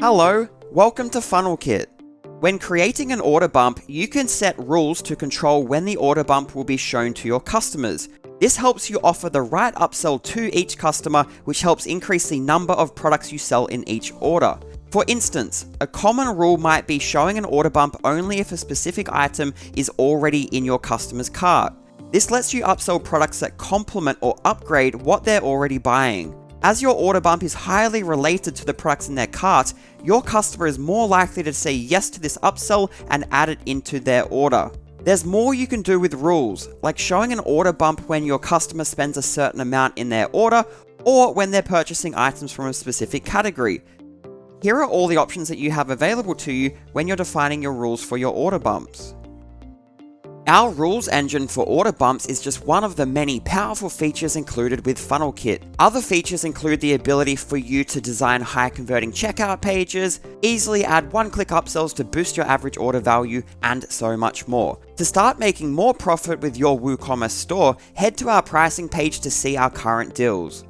Hello, welcome to FunnelKit. When creating an order bump, you can set rules to control when the order bump will be shown to your customers. This helps you offer the right upsell to each customer, which helps increase the number of products you sell in each order. For instance, a common rule might be showing an order bump only if a specific item is already in your customer's cart. This lets you upsell products that complement or upgrade what they're already buying. As your order bump is highly related to the products in their cart, your customer is more likely to say yes to this upsell and add it into their order. There's more you can do with rules, like showing an order bump when your customer spends a certain amount in their order or when they're purchasing items from a specific category. Here are all the options that you have available to you when you're defining your rules for your order bumps. Our rules engine for order bumps is just one of the many powerful features included with FunnelKit. Other features include the ability for you to design high converting checkout pages, easily add one-click upsells to boost your average order value, and so much more. To start making more profit with your WooCommerce store, head to our pricing page to see our current deals.